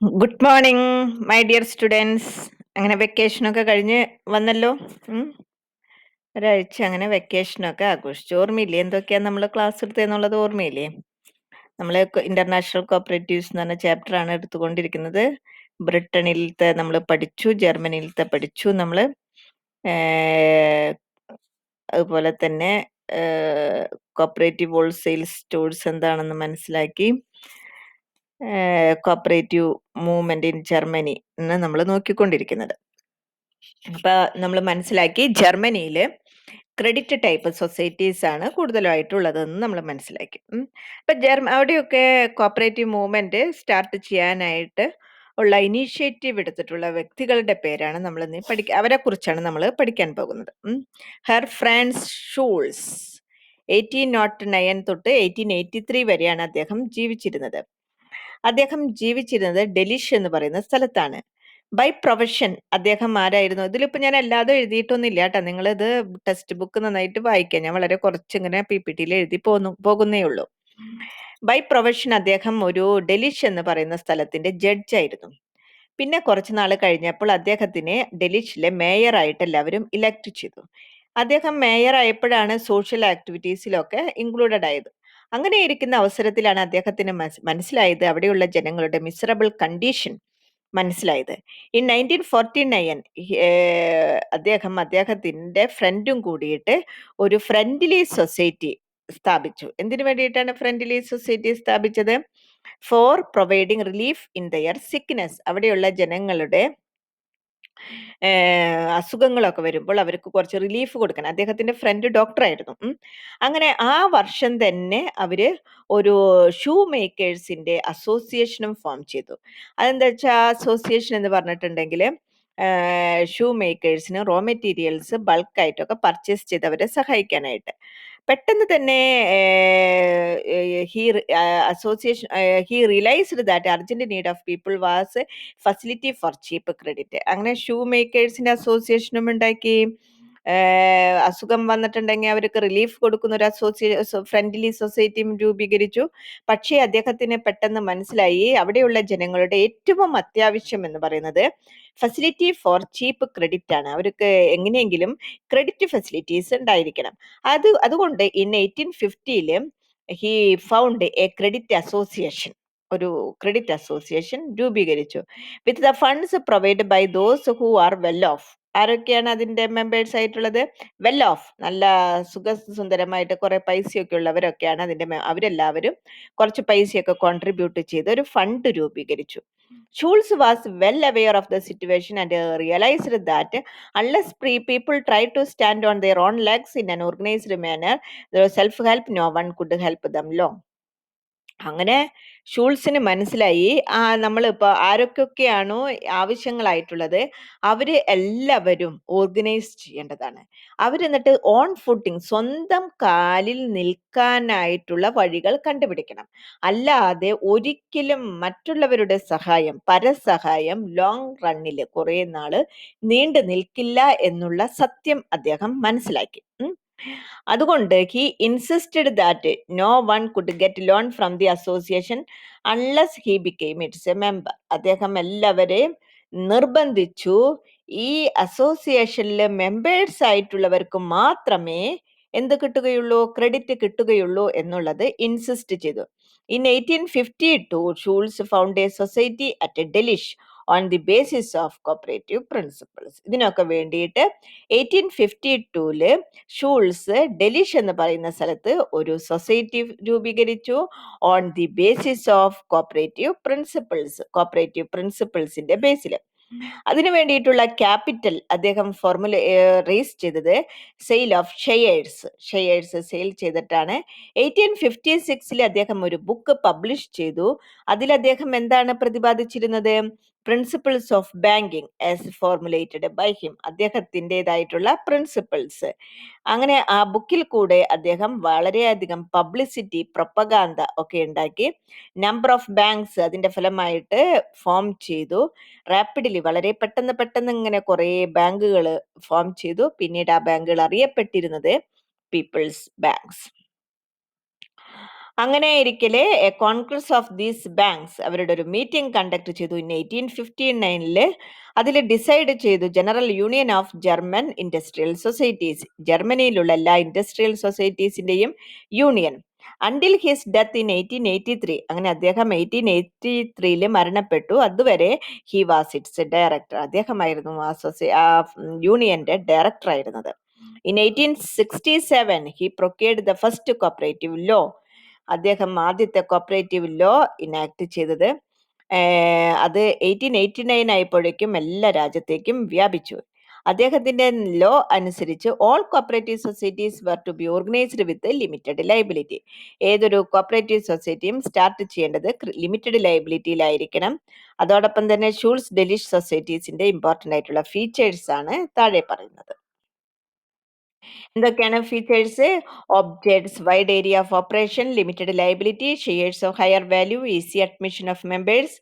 Good morning my dear students. അങ്ങനെ വെക്കേഷനൊക്കെ കഴിഞ്ഞ് വന്നല്ലോ. ഉം. ഒരാഴ്ച അങ്ങനെ വെക്കേഷനൊക്കെ ആഘോഷിച്ചു. ഓർമ്മയില്ലേ എന്തൊക്കെയാ നമ്മൾ ക്ലാസ് എടുത്തതെന്നുള്ളത്? ഓർമ്മയില്ലേ? നമ്മൾ ഇന്റർനാഷണൽ കോപ്പറേറ്റീവ്സ് എന്ന് പറഞ്ഞ ചാപ്റ്റർ ആണ് എടുത്തുകൊണ്ടിരിക്കുന്നത്. ബ്രിട്ടനിലത്തെ നമ്മൾ പഠിച്ചു, ജർമ്മനിയിലത്തെ പഠിച്ചു നമ്മൾ. അതുപോലെ തന്നെ കോപ്പറേറ്റീവ് ഹോൾസെയിൽ സ്റ്റോഴ്സ് എന്താണെന്ന് മനസ്സിലാക്കി. കോപ്പറേറ്റീവ് മൂവ്മെന്റ് ഇൻ ജർമ്മനി എന്ന് നമ്മൾ നോക്കിക്കൊണ്ടിരിക്കുന്നത്. അപ്പൊ നമ്മൾ മനസ്സിലാക്കി ജർമ്മനിയിൽ ക്രെഡിറ്റ് ടൈപ്പ് സൊസൈറ്റീസ് ആണ് കൂടുതലായിട്ടുള്ളതെന്ന് നമ്മൾ മനസ്സിലാക്കി. അപ്പൊ അവിടെയൊക്കെ കോപ്പറേറ്റീവ് മൂവ്മെന്റ് സ്റ്റാർട്ട് ചെയ്യാനായിട്ട് ഉള്ള ഇനീഷ്യേറ്റീവ് എടുത്തിട്ടുള്ള വ്യക്തികളുടെ പേരാണ് നമ്മൾ ഇന്ന് അവരെ കുറിച്ചാണ് നമ്മൾ പഠിക്കാൻ പോകുന്നത്. ഹെർ ഫ്രാൻസ് ഷൂൾസ് 1809 തൊട്ട് 1883 വരെയാണ് അദ്ദേഹം ജീവിച്ചിരുന്നത്. അദ്ദേഹം ജീവിച്ചിരുന്നത് ഡെലിഷ് എന്ന് പറയുന്ന സ്ഥലത്താണ്. ബൈ പ്രൊഫഷൻ അദ്ദേഹം ആരായിരുന്നു? ഇതിലിപ്പോ ഞാൻ അല്ലാതെ എഴുതിയിട്ടൊന്നുമില്ല കേട്ടോ. നിങ്ങളിത് ടെക്സ്റ്റ് ബുക്ക് നന്നായിട്ട് വായിക്കാം. ഞാൻ വളരെ കുറച്ചിങ്ങനെ PPT-യിൽ എഴുതി പോകുന്നേ ഉള്ളൂ. ബൈ പ്രൊഫഷൻ അദ്ദേഹം ഒരു ഡെലിഷ് എന്ന് പറയുന്ന സ്ഥലത്തിന്റെ ജഡ്ജായിരുന്നു. പിന്നെ കുറച്ചു നാൾ കഴിഞ്ഞപ്പോൾ അദ്ദേഹത്തിനെ ഡെലിഷിലെ മേയറായിട്ട് എല്ലാവരും ഇലക്ട് ചെയ്തു. അദ്ദേഹം മേയർ ആയപ്പോഴാണ് സോഷ്യൽ ആക്ടിവിറ്റീസിലൊക്കെ ഇൻക്ലൂഡഡ് ആയത്. അങ്ങനെ ഇരിക്കുന്ന അവസരത്തിലാണ് അദ്ദേഹത്തിന് മനസ്സിലായത് അവിടെയുള്ള ജനങ്ങളുടെ മിസറബിൾ കണ്ടീഷൻ മനസ്സിലായത്. ഇൻ 1949 അദ്ദേഹത്തിന്റെ ഫ്രണ്ടും കൂടിയിട്ട് ഒരു ഫ്രണ്ട്ലി സൊസൈറ്റി സ്ഥാപിച്ചു. എന്തിനു വേണ്ടിയിട്ടാണ് ഫ്രണ്ട്ലി സൊസൈറ്റി സ്ഥാപിച്ചത്? For providing relief in their sickness. അവിടെയുള്ള ജനങ്ങളുടെ അസുഖങ്ങളൊക്കെ വരുമ്പോൾ അവർക്ക് കുറച്ച് റിലീഫ് കൊടുക്കാൻ. അദ്ദേഹത്തിന്റെ ഫ്രണ്ട് ഡോക്ടറായിരുന്നു. അങ്ങനെ ആ വർഷം തന്നെ അവര് ഒരു ഷൂ മേക്കേഴ്സിന്റെ അസോസിയേഷനും ഫോം ചെയ്തു. അതെന്താ വെച്ചാൽ അസോസിയേഷൻ എന്ന് പറഞ്ഞിട്ടുണ്ടെങ്കിൽ ഷൂ മേക്കേഴ്സിന് റോ മെറ്റീരിയൽസ് ബൾക്കായിട്ടൊക്കെ പർച്ചേസ് ചെയ്ത് അവരെ സഹായിക്കാനായിട്ട്. പെട്ടെന്ന് തന്നെ association he realised that urgent need of people was facility for cheap credit. അങ്ങനെ ഷൂ മേക്കേഴ്സിന്റെ അസോസിയേഷനും ഉണ്ടാക്കി. അസുഖം വന്നിട്ടുണ്ടെങ്കിൽ അവർക്ക് റിലീഫ് കൊടുക്കുന്ന ഒരു ഫ്രണ്ട്ലി സൊസൈറ്റിയും രൂപീകരിച്ചു. പക്ഷേ അദ്ദേഹത്തിന് പെട്ടെന്ന് മനസ്സിലായി അവിടെയുള്ള ജനങ്ങളുടെ ഏറ്റവും അത്യാവശ്യം എന്ന് പറയുന്നത് ഫെസിലിറ്റി ഫോർ ചീപ്പ് ക്രെഡിറ്റ് ആണ്. അവർക്ക് എങ്ങനെയെങ്കിലും ക്രെഡിറ്റ് ഫെസിലിറ്റീസ് ഉണ്ടായിരിക്കണം. അതുകൊണ്ട് in 1850 he found a credit association, ഒരു ക്രെഡിറ്റ് അസോസിയേഷൻ രൂപീകരിച്ചു. With the funds provide by those who are well off. ആരൊക്കെയാണ് അതിന്റെ മെമ്പേഴ്സ് ആയിട്ടുള്ളത്? വെൽ ഓഫ്, നല്ല സുഖസുന്ദരമായിട്ട് കുറെ പൈസയൊക്കെ ഉള്ളവരൊക്കെയാണ് അവരെല്ലാവരും കുറച്ച് പൈസയൊക്കെ കോൺട്രിബ്യൂട്ട് ചെയ്ത് ഒരു ഫണ്ട് രൂപീകരിച്ചു. Schulze was well aware of the situation and realised that unless people try to stand on their own legs in an organized manner, self help, no one could help them long. അങ്ങനെ ഷൂൾസിന് മനസ്സിലായി നമ്മളിപ്പോൾ ആരൊക്കെയാണോ ആവശ്യങ്ങളായിട്ടുള്ളത് അവര് എല്ലാവരും organise ചെയ്യേണ്ടതാണ്. അവരെന്നിട്ട് on footing, സ്വന്തം കാലിൽ നിൽക്കാനായിട്ടുള്ള വഴികൾ കണ്ടുപിടിക്കണം. അല്ലാതെ ഒരിക്കലും മറ്റുള്ളവരുടെ സഹായം, പരസഹായം ലോങ് റണ്ണിൽ കുറെ നാള് നീണ്ടു നിൽക്കില്ല എന്നുള്ള സത്യം അദ്ദേഹം മനസ്സിലാക്കി. അതുകൊണ്ട് he insisted that no one could get loan from the association unless he became its a member. അദ്ദേഹം എല്ലാവരെയും നിർബന്ധിച്ചു ഈ അസോസിയേഷനിലെ മെമ്പേഴ്സ് ആയിട്ടുള്ളവർക്ക് മാത്രമേ എന്ത് കിട്ടുകയുള്ളൂ, ക്രെഡിറ്റ് കിട്ടുകയുള്ളൂ എന്നുള്ളത് ഇൻസിസ്റ്റ് ചെയ്തു. In 1852 Schulze found a society at Delitzsch on the basis of cooperative principles. ഇതിനൊക്കെ വേണ്ടിയിട്ട് 1852 ഷൂൾസ് ഡെലിഷ് എന്ന് പറയുന്ന സ്ഥലത്ത് ഒരു സൊസൈറ്റി രൂപീകരിച്ചു on the basis of cooperative പ്രിൻസിപ്പിൾസിന്റെ ബേസിൽ. അതിനു വേണ്ടിയിട്ടുള്ള ക്യാപിറ്റൽ അദ്ദേഹം റേസ് ചെയ്തത് സെയിൽ ഓഫ് ഷെയർസ് സെയിൽ ചെയ്തിട്ടാണ്. 1856 അദ്ദേഹം ഒരു ബുക്ക് പബ്ലിഷ് ചെയ്തു. അതിൽ അദ്ദേഹം എന്താണ് പ്രതിപാദിച്ചിരുന്നത്? Principles of banking as formulated by him, അദ്ദേഹത്തിൻ്റെതായിട്ടുള്ള പ്രിൻസിപ്പിൾസ്. അങ്ങനെ ആ ബുക്കിൽ കൂടെ അദ്ദേഹം വളരെയധികം പബ്ലിസിറ്റി, പ്രൊപ്പഗാൻഡ ഒക്കെ ഉണ്ടാക്കി. നമ്പർ ഓഫ് ബാങ്ക്സ് അതിന്റെ ഫലമായിട്ട് ഫോം ചെയ്തു. റാപ്പിഡ്ലി, വളരെ പെട്ടെന്ന് ഇങ്ങനെ കുറെ ബാങ്കുകൾ ഫോം ചെയ്തു. പിന്നീട് ആ ബാങ്കുകൾ അറിയപ്പെട്ടിരുന്നത് പീപ്പിൾസ് ബാങ്ക്സ്. അങ്ങനെയിരിക്കലെ a congress of these banks അവരുടെ ഒരു മീറ്റിംഗ് കണ്ടക്ട് ചെയ്തു ഇൻ 1859. അതിൽ ഡിസൈഡ് ചെയ്തു general union of German industrial societies, ജർമ്മനിയിലുള്ള എല്ലാ ഇൻഡസ്ട്രിയൽ സൊസൈറ്റീസിന്റെയും union. Until his death in 1883. അങ്ങനെ അദ്ദേഹം 1883 മരണപ്പെട്ടു. അതുവരെ ഹി വാസ് ഇറ്റ്സ് ഡയറക്ടർ. അദ്ദേഹമായിരുന്നു ആ യൂണിയന്റെ ഡയറക്ടർ ആയിരുന്നത്. In 1867 he procured the first cooperative law. അദ്ദേഹം ആദ്യത്തെ കോപ്പറേറ്റീവ് ലോ ഇനാക്ട് ചെയ്തത്. അത് 1889 ആയപ്പോഴേക്കും എല്ലാ രാജ്യത്തേക്കും വ്യാപിച്ചു. അദ്ദേഹത്തിന്റെ ലോ അനുസരിച്ച് all cooperative societies were to be organised with limited liability. ഏതൊരു കോപ്പറേറ്റീവ് സൊസൈറ്റിയും സ്റ്റാർട്ട് ചെയ്യേണ്ടത് ലിമിറ്റഡ് ലൈബിലിറ്റിയിലായിരിക്കണം. അതോടൊപ്പം തന്നെ ഷൂൾസ് ഡെലിഷ് സൊസൈറ്റീസിന്റെ ഇമ്പോർട്ടന്റ് ആയിട്ടുള്ള ഫീച്ചേഴ്സ് ആണ് താഴെ പറയുന്നത്. എന്തൊക്കെയാണ് features? Objects, wide area of operation, limited liability, shares of higher value, easy admission of members,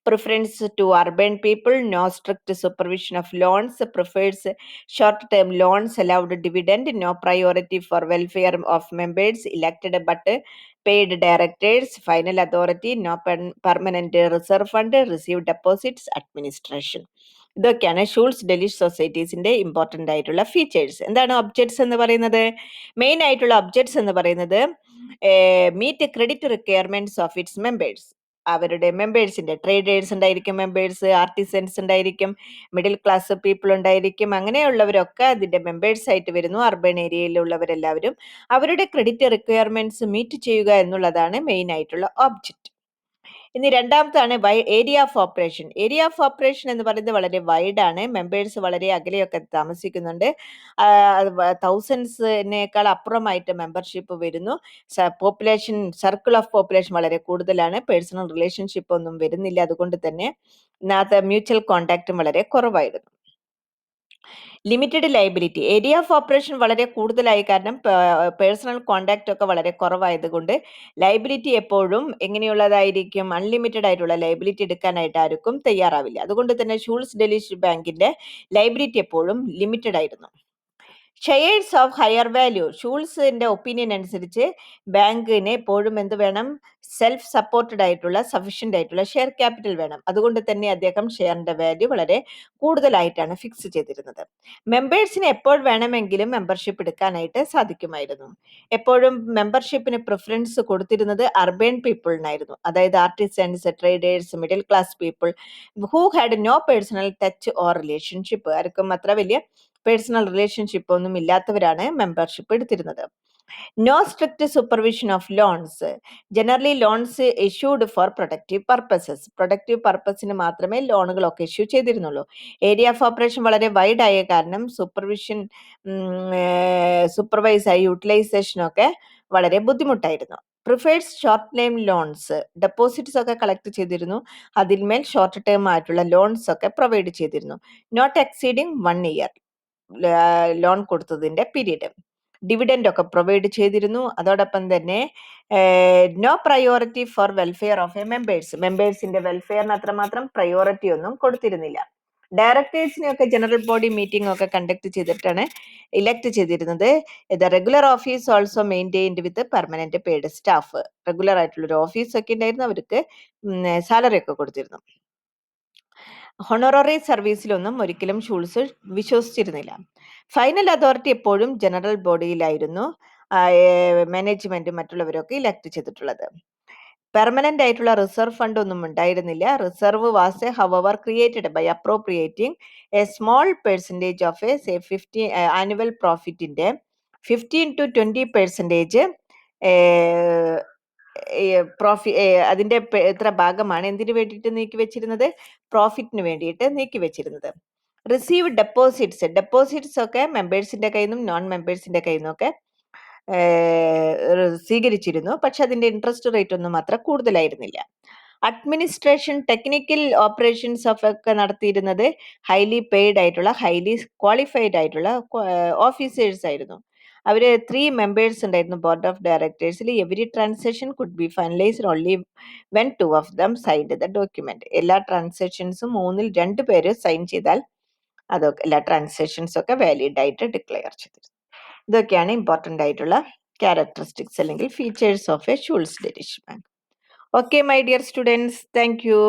preference to urban people, no strict supervision of loans, prefers short term loans, allowed dividend, no priority for welfare of members, elected but paid directors, final authority, no permanent reserve fund, receive deposits, administration. ഇതൊക്കെയാണ് Schulze Delitzsch സൊസൈറ്റീസിന്റെ important ആയിട്ടുള്ള features. എന്താണ് objects എന്ന് പറയുന്നത്? Main ആയിട്ടുള്ള objects എന്ന് പറയുന്നത് meet credit requirements of its members. അവരുടെ മെമ്പേഴ്സിന്റെ ട്രേഡേഴ്സ് ഉണ്ടായിരിക്കും, മെമ്പേഴ്സ് ആർട്ടിസൻസ് ഉണ്ടായിരിക്കും, മിഡിൽ ക്ലാസ് പീപ്പിൾ ഉണ്ടായിരിക്കും. അങ്ങനെയുള്ളവരൊക്കെ അതിന്റെ മെമ്പേഴ്സ് ആയിട്ട് വരുന്നു. അർബൻ ഏരിയയിലുള്ളവരെല്ലാവരും അവരുടെ ക്രെഡിറ്റ് റിക്വയർമെന്റ്സ് മീറ്റ് ചെയ്യുക എന്നുള്ളതാണ് മെയിൻ ആയിട്ടുള്ള ഒബ്ജക്റ്റ്. ഇനി രണ്ടാമത്താണ് area of operation. Area of operation എന്ന് പറയുന്നത് വളരെ വൈഡ് ആണ്. മെമ്പേഴ്സ് വളരെ അകലെയൊക്കെ താമസിക്കുന്നുണ്ട്. തൗസൻഡ്സിനേക്കാൾ അപ്പുറമായിട്ട് മെമ്പർഷിപ്പ് വരുന്നു. പോപ്പുലേഷൻ, സർക്കിൾ ഓഫ് പോപ്പുലേഷൻ വളരെ കൂടുതലാണ്. പേഴ്സണൽ റിലേഷൻഷിപ്പ് ഒന്നും വരുന്നില്ല. അതുകൊണ്ട് തന്നെ മ്യൂച്വൽ കോണ്ടാക്റ്റും വളരെ കുറവായിരുന്നു. Limited liability, area of operation വളരെ കൂടുതലായി കാരണം പേഴ്സണൽ കോണ്ടാക്ട് ഒക്കെ വളരെ കുറവായതുകൊണ്ട് ലൈബിലിറ്റി എപ്പോഴും എങ്ങനെയുള്ളതായിരിക്കും? അൺലിമിറ്റഡ് ആയിട്ടുള്ള ലൈബിലിറ്റി എടുക്കാനായിട്ട് ആർക്കും തയ്യാറാവില്ല. അതുകൊണ്ട് തന്നെ ഷൂൾസ് ഡെലിഷ് ബാങ്കിന്റെ ലൈബിലിറ്റി എപ്പോഴും ലിമിറ്റഡ് ആയിരുന്നു. ഷെയർസ് ഓഫ് ഹയർ വാല്യൂ, ഷൂൾസിന്റെ ഒപ്പീനിയൻ അനുസരിച്ച് ബാങ്കിന് എപ്പോഴും എന്ത് വേണം? സെൽഫ് സപ്പോർട്ടഡ് ആയിട്ടുള്ള സഫീഷ്യന്റ് ആയിട്ടുള്ള ഷെയർ ക്യാപിറ്റൽ വേണം. അതുകൊണ്ട് തന്നെ അദ്ദേഹം ഷെയറിന്റെ വാല്യൂ വളരെ കൂടുതലായിട്ടാണ് ഫിക്സ് ചെയ്തിരുന്നത്. മെമ്പേഴ്സിന് എപ്പോൾ വേണമെങ്കിലും മെമ്പർഷിപ്പ് എടുക്കാനായിട്ട് സാധിക്കുമായിരുന്നു. എപ്പോഴും മെമ്പർഷിപ്പിന് പ്രിഫറൻസ് കൊടുത്തിരുന്നത് അർബൻ പീപ്പിളിനായിരുന്നു. അതായത് artisans, traders, middle class people who had no personal touch or relationship. ആർക്കും അത്ര വലിയ പേഴ്സണൽ റിലേഷൻഷിപ്പ് ഒന്നും ഇല്ലാത്തവരാണ് മെമ്പർഷിപ്പ് എടുത്തിരുന്നത്. No strict supervision of loans. Generally loans issued for productive purposes. Productive പർപ്പസിന് മാത്രമേ ലോണുകളൊക്കെ ഇഷ്യൂ ചെയ്തിരുന്നുള്ളൂ. ഏരിയ ഓഫ് ഓപ്പറേഷൻ വളരെ വൈഡ് ആയ കാരണം സൂപ്പർവൈസായി യൂട്ടിലൈസേഷനൊക്കെ വളരെ ബുദ്ധിമുട്ടായിരുന്നു. Prefers short time loans, deposits ഒക്കെ കളക്ട് ചെയ്തിരുന്നു. അതിന്മേൽ ഷോർട്ട് ടേം ആയിട്ടുള്ള ലോൺസ് ഒക്കെ പ്രൊവൈഡ് ചെയ്തിരുന്നു. നോട്ട് എക്സീഡിങ് 1 ഇയർ ലോൺ കൊടുത്തതിന്റെ പീരീഡ്. ഡിവിഡൻഡ് ഒക്കെ പ്രൊവൈഡ് ചെയ്തിരുന്നു. അതോടൊപ്പം തന്നെ no priority for welfare of a members. മെമ്പേഴ്സിന്റെ വെൽഫെയറിന് അത്രമാത്രം പ്രയോറിറ്റി ഒന്നും കൊടുത്തിരുന്നില്ല. ഡയറക്ടേഴ്സിനെ ഒക്കെ ജനറൽ ബോഡി മീറ്റിംഗ് ഒക്കെ കണ്ടക്ട് ചെയ്തിട്ടാണ് ഇലക്ട് ചെയ്തിരുന്നത്. The regular office also maintained with permanent paid staff. Regular ആയിട്ടുള്ള ഒരു ഓഫീസ് ഒക്കെ ഉണ്ടായിരുന്നു. അവർക്ക് സാലറി ഒക്കെ കൊടുത്തിരുന്നു. ഹൊണററി സർവീസിലൊന്നും ഒരിക്കലും ഷൂൾസ് വിശ്വസിച്ചിരുന്നില്ല. ഫൈനൽ അതോറിറ്റി എപ്പോഴും ജനറൽ ബോഡിയിലായിരുന്നു മാനേജ്മെന്റ് മറ്റുള്ളവരൊക്കെ ഇലക്ട് ചെയ്തിട്ടുള്ളത്. പെർമനന്റ് ആയിട്ടുള്ള റിസർവ് ഫണ്ട് ഒന്നും ഉണ്ടായിരുന്നില്ല. Reserve was however created by appropriating a small percentage of a 50 annual പ്രോഫിറ്റിന്റെ 15-20% അതിന്റെ എത്ര ഭാഗമാണ് എന്തിനു വേണ്ടിയിട്ട് നീക്കി വെച്ചിരുന്നത്? പ്രോഫിറ്റിന് വേണ്ടിയിട്ട് നീക്കി വെച്ചിരുന്നത്. റിസീവ് ഡെപ്പോസിറ്റ്സ്, ഡെപ്പോസിറ്റ്സ് ഒക്കെ മെമ്പേഴ്സിന്റെ കയ്യിൽ നിന്നും നോൺ മെമ്പേഴ്സിന്റെ കയ്യിൽ നിന്നൊക്കെ സ്വീകരിച്ചിരുന്നു. പക്ഷെ അതിന്റെ ഇൻട്രസ്റ്റ് റേറ്റ് ഒന്നും അത്ര കൂടുതലായിരുന്നില്ല. അഡ്മിനിസ്ട്രേഷൻ, ടെക്നിക്കൽ ഓപ്പറേഷൻസ് ഒക്കെ നടത്തിയിരുന്നത് ഹൈലി പെയ്ഡ് ആയിട്ടുള്ള, ഹൈലി ക്വാളിഫൈഡ് ആയിട്ടുള്ള ഓഫീസേഴ്സ് ആയിരുന്നു. അവര് 3 മെമ്പേഴ്സ് ഉണ്ടായിരുന്നു ബോർഡ് ഓഫ് ഡയറക്ടേഴ്സിൽ. Every transaction could be finalised only when 2 of them signed the document. എല്ലാ ട്രാൻസാക്ഷൻസും 3-ൽ 2 പേര് സൈൻ ചെയ്താൽ അതൊക്കെ എല്ലാ ട്രാൻസാക്ഷൻസ് ഒക്കെ വാലിഡ് ആയിട്ട് ഡിക്ലെയർ ചെയ്തിരുന്നു. ഇതൊക്കെയാണ് ഇമ്പോർട്ടന്റ് ആയിട്ടുള്ള ക്യാരക്ടറിസ്റ്റിക്സ് അല്ലെങ്കിൽ features of a Schulze Delitzsch bank. Okay my dear students, thank U.